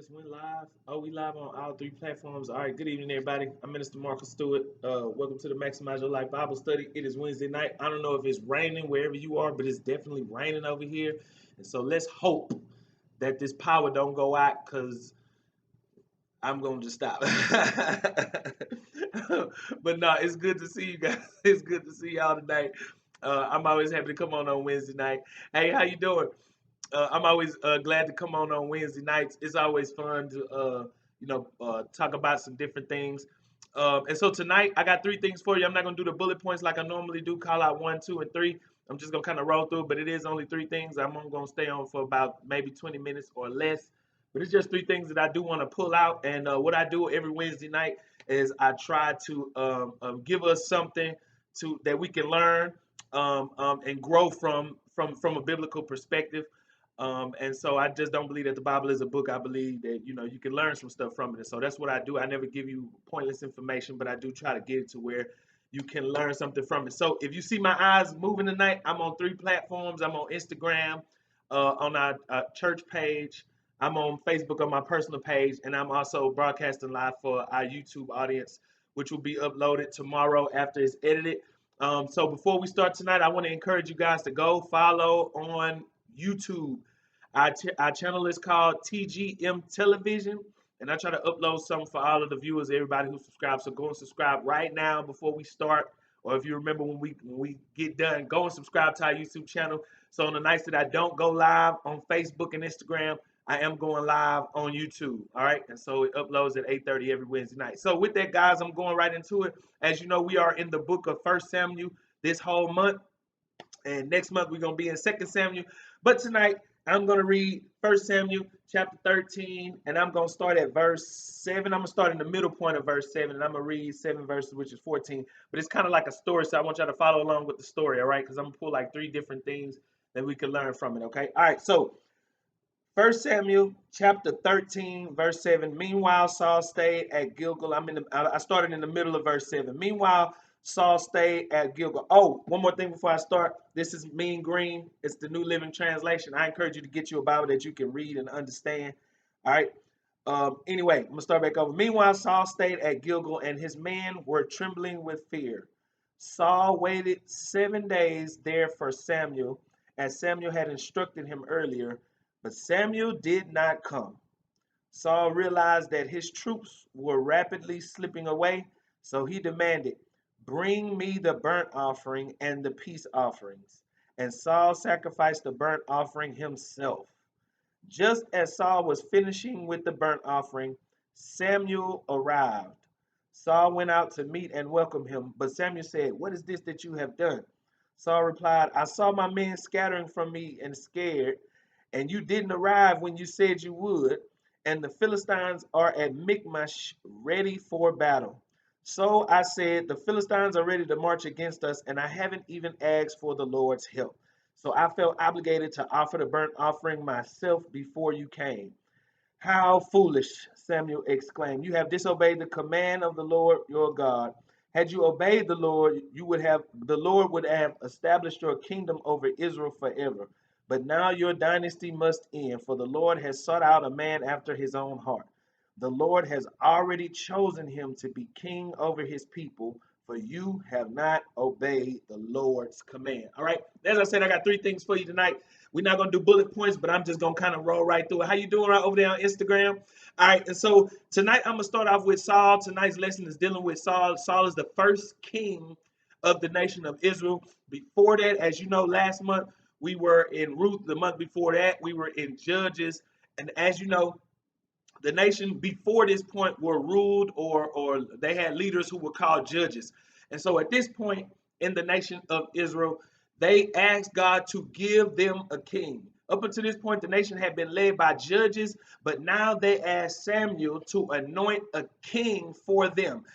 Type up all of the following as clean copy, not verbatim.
just went live. Oh, we live on all three platforms. All right, good evening, everybody. I'm Minister Marcus Stewart. Welcome to the Maximize Your Life Bible Study. It is Wednesday night. I don't know if it's raining wherever you are, but it's definitely raining over here. And so let's hope that this power don't go out because I'm going to just stop. But no, it's good to see you guys. It's good to see y'all tonight. I'm always happy to come on Wednesday night. Hey, how you doing? I'm always glad to come on Wednesday nights. It's always fun to talk about some different things. And so tonight I got three things for you. I'm not gonna do the bullet points like I normally do. Call out one, two, and three. I'm just gonna kind of roll through, but it is only three things. I'm only gonna stay on for about maybe 20 minutes or less. But it's just three things that I do want to pull out. And what I do every Wednesday night is I try to give us something that we can learn and grow from a biblical perspective. And so I just don't believe that the Bible is a book. I believe that you can learn some stuff from it. And so that's what I do. I never give you pointless information, but I do try to get it to where you can learn something from it. So if you see my eyes moving tonight, I'm on three platforms. I'm on Instagram, on our church page. I'm on Facebook on my personal page, and I'm also broadcasting live for our YouTube audience, which will be uploaded tomorrow after it's edited. So before we start tonight, I want to encourage you guys to go follow on YouTube. Our channel is called TGM Television, and I try to upload something for all of the viewers, everybody who subscribes. So go and subscribe right now before we start, or if you remember when we get done, go and subscribe to our YouTube channel. So on the nights that I don't go live on Facebook and Instagram, I am going live on YouTube. All right, and so it uploads at 8:30 every Wednesday night. So with that, guys, I'm going right into it. As you know, we are in the book of First Samuel this whole month. And next month we're gonna be in 2 Samuel. But tonight I'm gonna read 1 Samuel chapter 13, and I'm gonna start at verse 7. I'm gonna start in the middle point of verse 7, and I'm gonna read 7 verses, which is 14. But it's kind of like a story, so I want y'all to follow along with the story, all right? Because I'm gonna pull like three different things that we can learn from it, okay? All right, so 1 Samuel chapter 13, verse 7. Meanwhile, Saul stayed at Gilgal. I started in the middle of verse 7. Meanwhile, Saul stayed at Gilgal. Oh, one more thing before I start. This is Mean Green. It's the New Living Translation. I encourage you to get you a Bible that you can read and understand. All right. Anyway, I'm gonna start back over. Meanwhile, Saul stayed at Gilgal, and his men were trembling with fear. Saul waited 7 days there for Samuel, as Samuel had instructed him earlier, but Samuel did not come. Saul realized that his troops were rapidly slipping away, so he demanded, "Bring me the burnt offering and the peace offerings." And Saul sacrificed the burnt offering himself. Just as Saul was finishing with the burnt offering, Samuel arrived. Saul went out to meet and welcome him, but Samuel said, "What is this that you have done?" Saul replied, "I saw my men scattering from me and scared, and you didn't arrive when you said you would, and the Philistines are at Michmash ready for battle. So I said, the Philistines are ready to march against us, and I haven't even asked for the Lord's help. So I felt obligated to offer the burnt offering myself before you came." "How foolish!" Samuel exclaimed. "You have disobeyed the command of the Lord your God. Had you obeyed the Lord would have established your kingdom over Israel forever. But now your dynasty must end, for the Lord has sought out a man after his own heart. The Lord has already chosen him to be king over his people, for you have not obeyed the Lord's command." All right. As I said, I got three things for you tonight. We're not gonna do bullet points, but I'm just gonna kind of roll right through it. How you doing right over there on Instagram? All right, and so tonight I'm gonna start off with Saul. Tonight's lesson is dealing with Saul. Saul is the first king of the nation of Israel. Before that, as you know, last month we were in Ruth. The month before that, we were in Judges. And as you know, the nation before this point were ruled, or they had leaders who were called judges. And so at this point in the nation of Israel, they asked God to give them a king. Up until this point, the nation had been led by judges, but now they asked Samuel to anoint a king for them.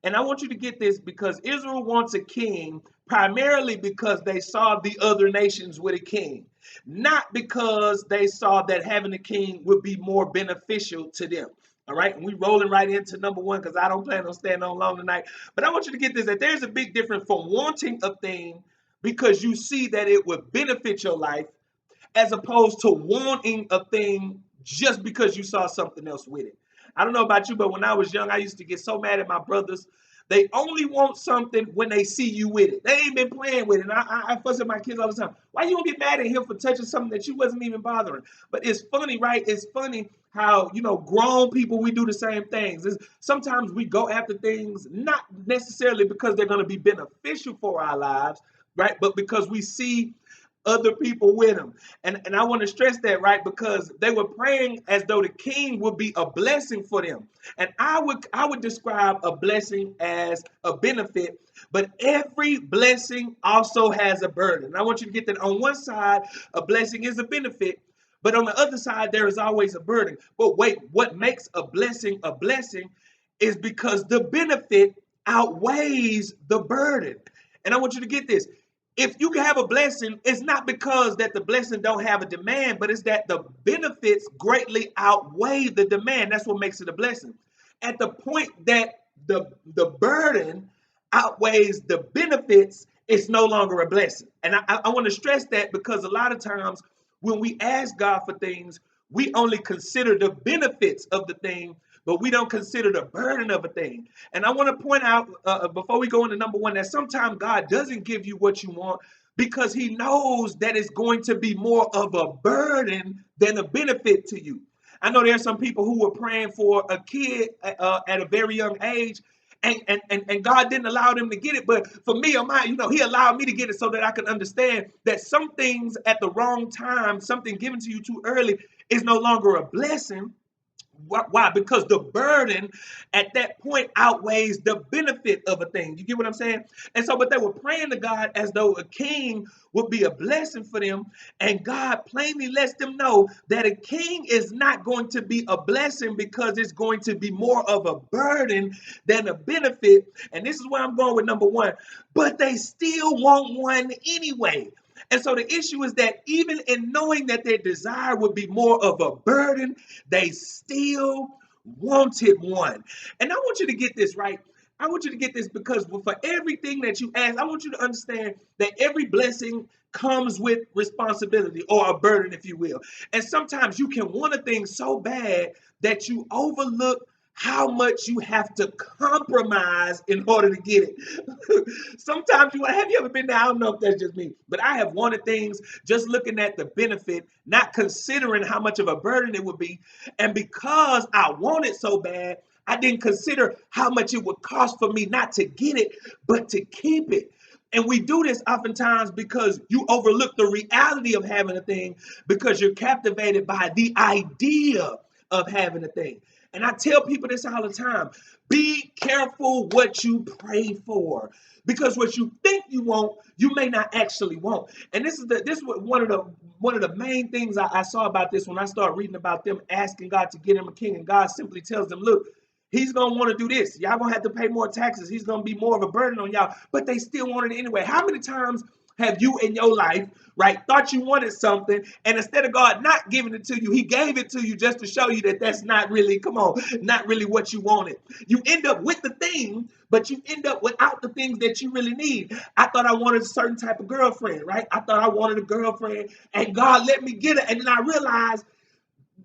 And I want you to get this, because Israel wants a king primarily because they saw the other nations with a king, not because they saw that having a king would be more beneficial to them. All right, and we rolling right into number one because I don't plan on staying on long tonight. But I want you to get this, that there's a big difference from wanting a thing because you see that it would benefit your life, as opposed to wanting a thing just because you saw something else with it. I don't know about you, but when I was young, I used to get so mad at my brothers. They only want something when they see you with it. They ain't been playing with it. And I fuss at my kids all the time. Why you gonna get mad at him for touching something that you wasn't even bothering? But it's funny, right? It's funny how, grown people, we do the same things. Sometimes we go after things not necessarily because they're going to be beneficial for our lives, right? But because we see other people with them. And I want to stress that, right? Because they were praying as though the king would be a blessing for them. And I would describe a blessing as a benefit, but every blessing also has a burden. And I want you to get that on one side, a blessing is a benefit, but on the other side, there is always a burden. But wait, what makes a blessing is because the benefit outweighs the burden. And I want you to get this. If you have a blessing, it's not because that the blessing don't have a demand, but it's that the benefits greatly outweigh the demand. That's what makes it a blessing. At the point that the burden outweighs the benefits, it's no longer a blessing. And I want to stress that because a lot of times when we ask God for things, we only consider the benefits of the thing, but we don't consider the burden of a thing. And I want to point out before we go into number one that sometimes God doesn't give you what you want because he knows that it's going to be more of a burden than a benefit to you. I know there's some people who were praying for a kid at a very young age, and God didn't allow them to get it. But for me, he allowed me to get it so that I could understand that some things at the wrong time, something given to you too early, is no longer a blessing. Why? Because the burden at that point outweighs the benefit of a thing. You get what I'm saying? And so, but they were praying to God as though a king would be a blessing for them. And God plainly lets them know that a king is not going to be a blessing because it's going to be more of a burden than a benefit. And this is where I'm going with number one. But they still want one anyway. And so the issue is that even in knowing that their desire would be more of a burden, they still wanted one. And I want you to get this right. I want you to get this because for everything that you ask, I want you to understand that every blessing comes with responsibility or a burden, if you will. And sometimes you can want a thing so bad that you overlook how much you have to compromise in order to get it. Sometimes have you ever been there? I don't know if that's just me, but I have wanted things just looking at the benefit, not considering how much of a burden it would be. And because I want it so bad, I didn't consider how much it would cost for me not to get it, but to keep it. And we do this oftentimes because you overlook the reality of having a thing because you're captivated by the idea of having a thing. And I tell people this all the time. Be careful what you pray for. Because what you think you want, you may not actually want. And this is one of the main things I saw about this when I started reading about them asking God to get him a king. And God simply tells them, look, he's gonna want to do this. Y'all gonna have to pay more taxes. He's gonna be more of a burden on y'all, but they still want it anyway. How many times have you in your life, right, thought you wanted something, and instead of God not giving it to you, he gave it to you just to show you that that's not really, come on, not really what you wanted. You end up with the thing, but you end up without the things that you really need. I thought I wanted a certain type of girlfriend, right? I thought I wanted a girlfriend, and God let me get it, and then I realized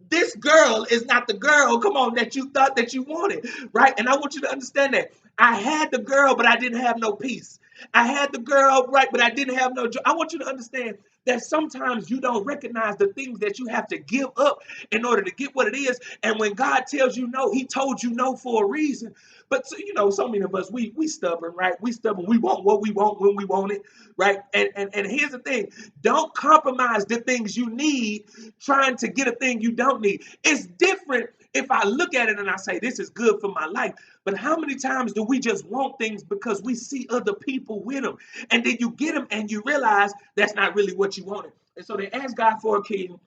this girl is not the girl, come on, that you thought that you wanted, right? And I want you to understand that I had the girl, but I didn't have no peace. I had the girl, right, but I didn't have no joy. I want you to understand that sometimes you don't recognize the things that you have to give up in order to get what it is. And when God tells you no, he told you no for a reason. But so many of us, we stubborn, right? We stubborn. We want what we want when we want it, right? And here's the thing: don't compromise the things you need trying to get a thing you don't need. It's different if I look at it and I say this is good for my life. But how many times do we just want things because we see other people with them, and then you get them and you realize that's not really what you wanted? And so they asked God for a king.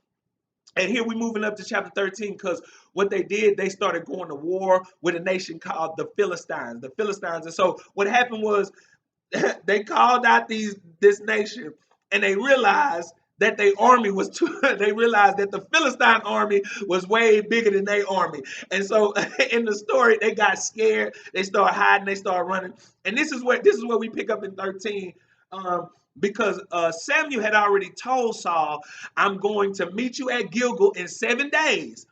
And here we're moving up to chapter 13 because what they did, they started going to war with a nation called the Philistines. The Philistines. And so what happened was they called out this nation, and they realized that their army was too, they realized that the Philistine army was way bigger than their army. And so in the story, they got scared, they started hiding, they started running. And this is where we pick up in 13. because Samuel had already told Saul, I'm going to meet you at Gilgal in 7 days.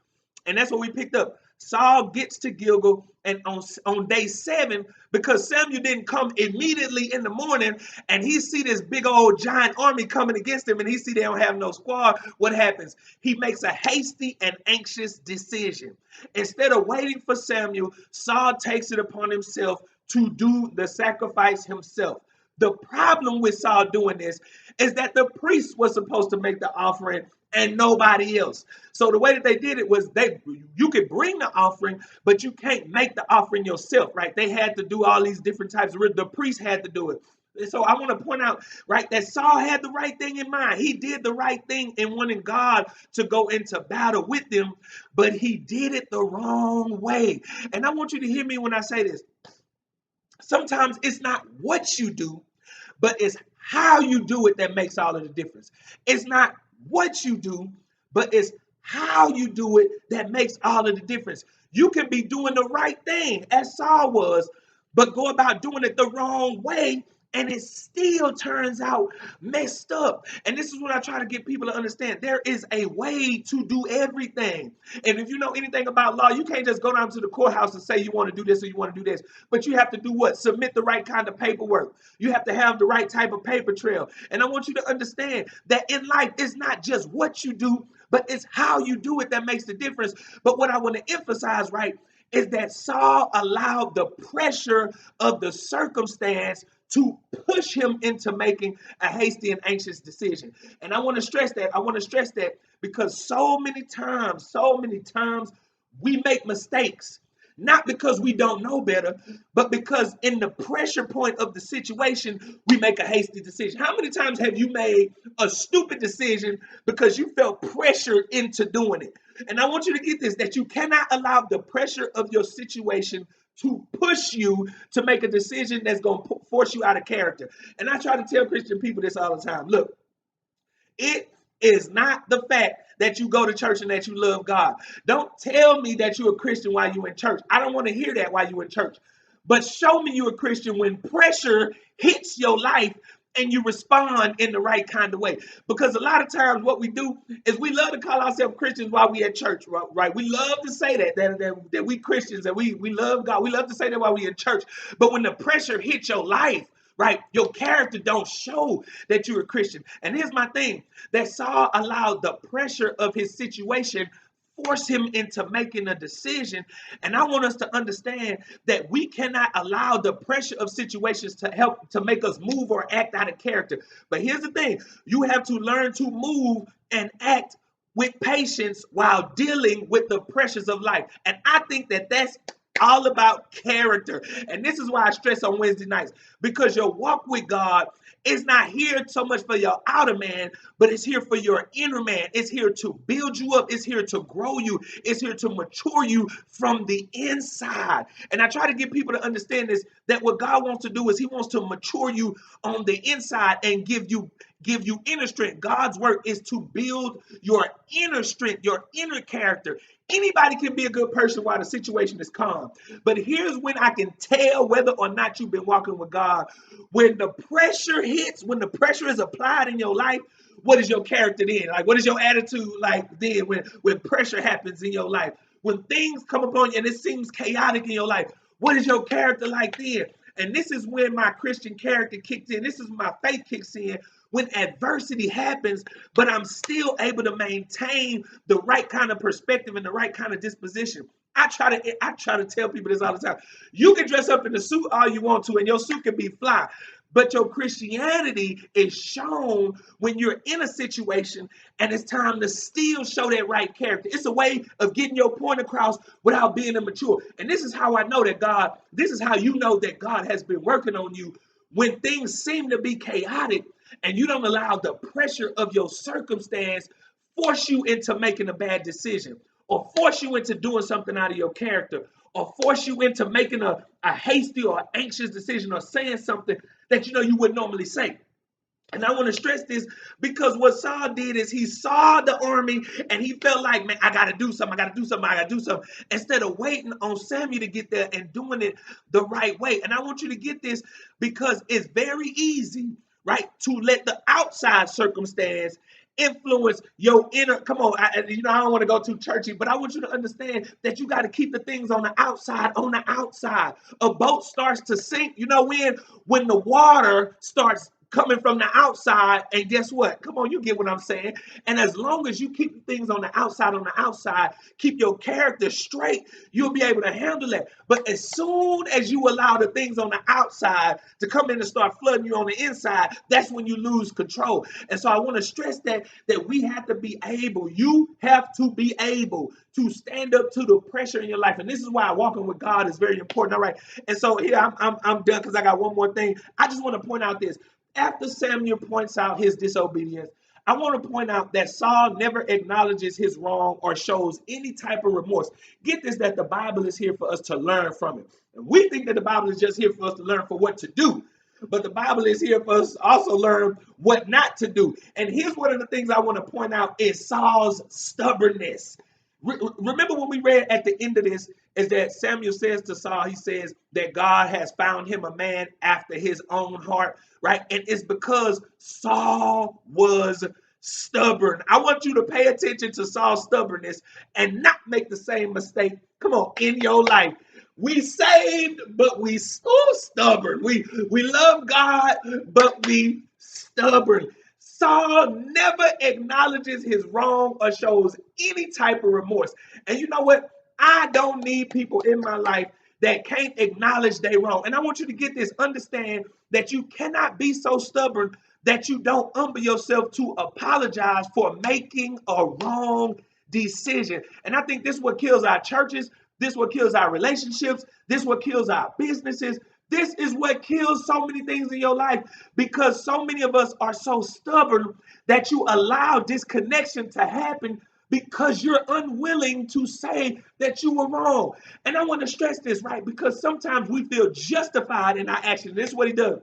And that's what we picked up. Saul gets to Gilgal, and on day 7, because Samuel didn't come immediately in the morning, and he see this big old giant army coming against him, and he see they don't have no squad. What happens? He makes a hasty and anxious decision. Instead of waiting for Samuel, Saul takes it upon himself to do the sacrifice himself. The problem with Saul doing this is that the priest was supposed to make the offering and nobody else. So the way that they did it was you could bring the offering, but you can't make the offering yourself, right? They had to do all these different types of, the priest had to do it. And so I want to point out, right, that Saul had the right thing in mind. He did the right thing in wanting God to go into battle with them, but he did it the wrong way. And I want you to hear me when I say this. Sometimes it's not what you do, but it's how you do it that makes all of the difference. It's not what you do, but it's how you do it that makes all of the difference. You can be doing the right thing as Saul was, but go about doing it the wrong way, and it still turns out messed up. And this is what I try to get people to understand. There is a way to do everything. And if you know anything about law, you can't just go down to the courthouse and say you want to do this or you want to do this. But you have to do what? Submit the right kind of paperwork. You have to have the right type of paper trail. And I want you to understand that in life, it's not just what you do, but it's how you do it that makes the difference. But what I want to emphasize, right, is that Saul allowed the pressure of the circumstance to push him into making a hasty and anxious decision. And I want to stress that. I want to stress that because so many times we make mistakes. Not because we don't know better, but because in the pressure point of the situation, we make a hasty decision. How many times have you made a stupid decision because you felt pressured into doing it? And I want you to get this, that you cannot allow the pressure of your situation to push you to make a decision that's going to force you out of character. And I try to tell Christian people this all the time. Look, it is not the fact that you go to church and that you love God. Don't tell me that you're a Christian while you're in church. I don't want to hear that while you're in church. But show me you're a Christian when pressure hits your life and you respond in the right kind of way. Because a lot of times what we do is we love to call ourselves Christians while we at church, right? We love to say that we Christians, and we love God. We love to say that while we in church. But when the pressure hits your life, right, your character don't show that you're a Christian. And here's my thing, that Saul allowed the pressure of his situation force him into making a decision. And I want us to understand that we cannot allow the pressure of situations to help to make us move or act out of character. But here's the thing, you have to learn to move and act with patience while dealing with the pressures of life. And I think that that's all about character. And this is why I stress on Wednesday nights, because your walk with God is not here so much for your outer man, but it's here for your inner man. It's here to build you up. It's here to grow you. It's here to mature you from the inside. And I try to get people to understand this, that what God wants to do is he wants to mature you on the inside and give you inner strength. God's work is to build your inner strength, your inner character. Anybody can be a good person while the situation is calm. But here's when I can tell whether or not you've been walking with God. When the pressure hits, when the pressure is applied in your life, what is your character then? Like, what is your attitude like then when pressure happens in your life? When things come upon you and it seems chaotic in your life, what is your character like then? And this is when my Christian character kicks in. This is when my faith kicks in, when adversity happens, but I'm still able to maintain the right kind of perspective and the right kind of disposition. I try to tell people this all the time. You can dress up in a suit all you want to, and your suit can be fly. But your Christianity is shown when you're in a situation and it's time to still show that right character. It's a way of getting your point across without being immature. And this is how I know that God, this is how you know that God has been working on you when things seem to be chaotic and you don't allow the pressure of your circumstance force you into making a bad decision or force you into doing something out of your character or force you into making a hasty or anxious decision or saying something that you know you wouldn't normally say. And I want to stress this because what Saul did is he saw the army and he felt like, man, I got to do something. I got to do something. I got to do something. Instead of waiting on Samuel to get there and doing it the right way. And I want you to get this because it's very easy right? To let the outside circumstance influence your inner. Come on, I don't want to go too churchy, but I want you to understand that you got to keep the things on the outside. On the outside, a boat starts to sink. You know when the water starts coming from the outside, and guess what? Come on, you get what I'm saying. And as long as you keep things on the outside, keep your character straight, you'll be able to handle it. But as soon as you allow the things on the outside to come in and start flooding you on the inside, that's when you lose control. And so I want to stress that we have to be able, you have to be able to stand up to the pressure in your life. And this is why walking with God is very important. All right. And so here I'm done because I got one more thing. I just want to point out this. After Samuel points out his disobedience, I want to point out that Saul never acknowledges his wrong or shows any type of remorse. Get this, that the Bible is here for us to learn from it. And we think that the Bible is just here for us to learn for what to do. But the Bible is here for us to also learn what not to do. And here's one of the things I want to point out is Saul's stubbornness. Remember when we read at the end of this is that Samuel says to Saul, he says that God has found him a man after his own heart, right? And it's because Saul was stubborn. I want you to pay attention to Saul's stubbornness and not make the same mistake. Come on, in your life. We saved, but we so stubborn. We love God, but we stubborn. Saul never acknowledges his wrong or shows any type of remorse. And you know what? I don't need people in my life that can't acknowledge they wrong. And I want you to get this, understand that you cannot be so stubborn that you don't humble yourself to apologize for making a wrong decision. And I think this is what kills our churches. This is what kills our relationships. This is what kills our businesses. This is what kills so many things in your life because so many of us are so stubborn that you allow disconnection to happen because you're unwilling to say that you were wrong. And I want to stress this, right? Because sometimes we feel justified in our actions. This is what he does.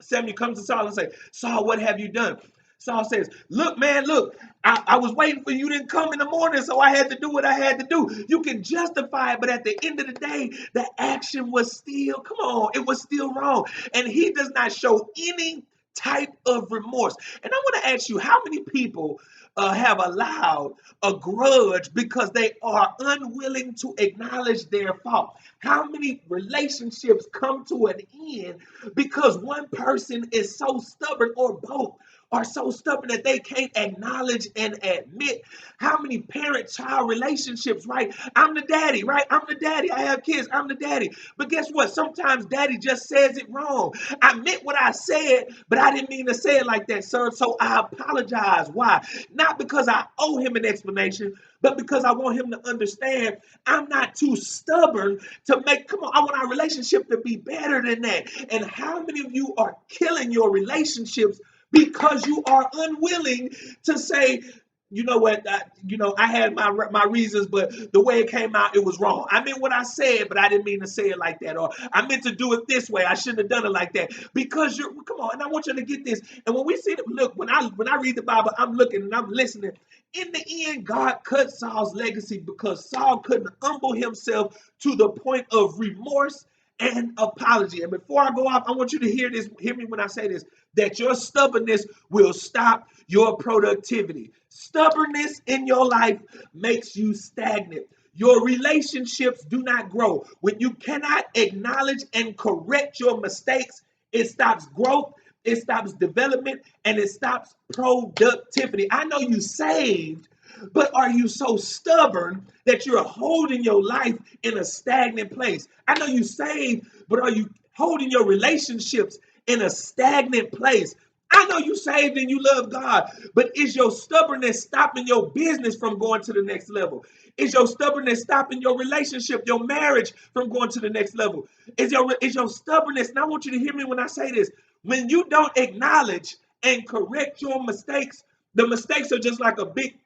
Samuel comes to Saul and says, Saul, what have you done? Saul says, look, man, look, I was waiting for you, didn't come in the morning, so I had to do what I had to do. You can justify it, but at the end of the day, the action was still, come on, it was still wrong. And he does not show any type of remorse. And I want to ask you, how many people have allowed a grudge because they are unwilling to acknowledge their fault? How many relationships come to an end because one person is so stubborn, or both are so stubborn that they can't acknowledge and admit? How many parent-child relationships, right? I'm the daddy, right? I'm the daddy. I have kids. I'm the daddy. But guess what? Sometimes daddy just says it wrong. I meant what I said, but I didn't mean to say it like that, son. So I apologize. Why? Not because I owe him an explanation, but because I want him to understand I'm not too stubborn to make, come on, I want our relationship to be better than that. And how many of you are killing your relationships because you are unwilling to say, you know what, I had my reasons, but the way it came out, it was wrong. I meant what I said, but I didn't mean to say it like that. Or I meant to do it this way. I shouldn't have done it like that. Because come on, and I want you to get this. And when we see it, look, when I read the Bible, I'm looking and I'm listening. In the end, God cut Saul's legacy because Saul couldn't humble himself to the point of remorse and apology. And before I go off, I want you to hear this. Hear me when I say this, that your stubbornness will stop your productivity. Stubbornness in your life makes you stagnant. Your relationships do not grow. When you cannot acknowledge and correct your mistakes, it stops growth, it stops development, and it stops productivity. I know you saved, but are you so stubborn that you're holding your life in a stagnant place? I know you saved, but are you holding your relationships in a stagnant place? I know you saved and you love God, but is your stubbornness stopping your business from going to the next level? Is your stubbornness stopping your relationship, your marriage from going to the next level? Is your stubbornness, and I want you to hear me when I say this, when you don't acknowledge and correct your mistakes, the mistakes are just like a big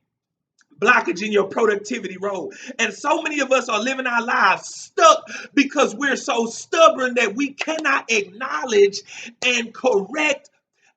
blockage in your productivity road. And so many of us are living our lives stuck because we're so stubborn that we cannot acknowledge and correct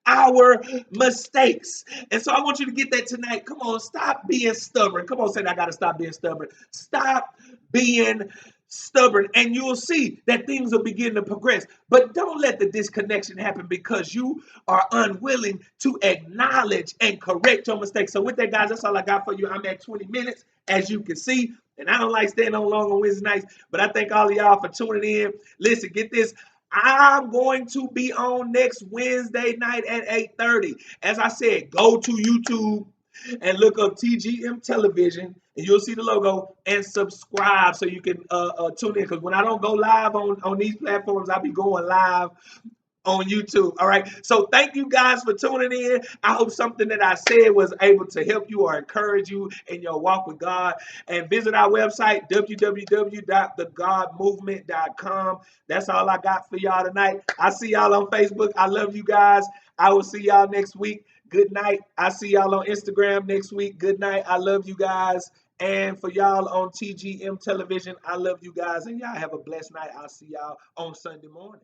our mistakes. And so I want you to get that tonight. Come on, stop being stubborn. Come on, say, I got to stop being stubborn. Stop being stubborn, and you'll see that things will begin to progress. But don't let the disconnection happen because you are unwilling to acknowledge and correct your mistakes. So with that, guys, that's all I got for you. I'm at 20 minutes, as you can see, and I don't like staying on long on Wednesday nights, but I thank all of y'all for tuning in. Listen, get this. I'm going to be on next Wednesday night at 8:30. As I said, go to YouTube and look up TGM Television, and you'll see the logo, and subscribe so you can tune in. Because when I don't go live on these platforms, I'll be going live on YouTube. All right. So thank you guys for tuning in. I hope something that I said was able to help you or encourage you in your walk with God. And visit our website, www.thegodmovement.com. That's all I got for y'all tonight. I see y'all on Facebook. I love you guys. I will see y'all next week. Good night. I see y'all on Instagram next week. Good night. I love you guys. And for y'all on TGM Television, I love you guys. And y'all have a blessed night. I'll see y'all on Sunday morning.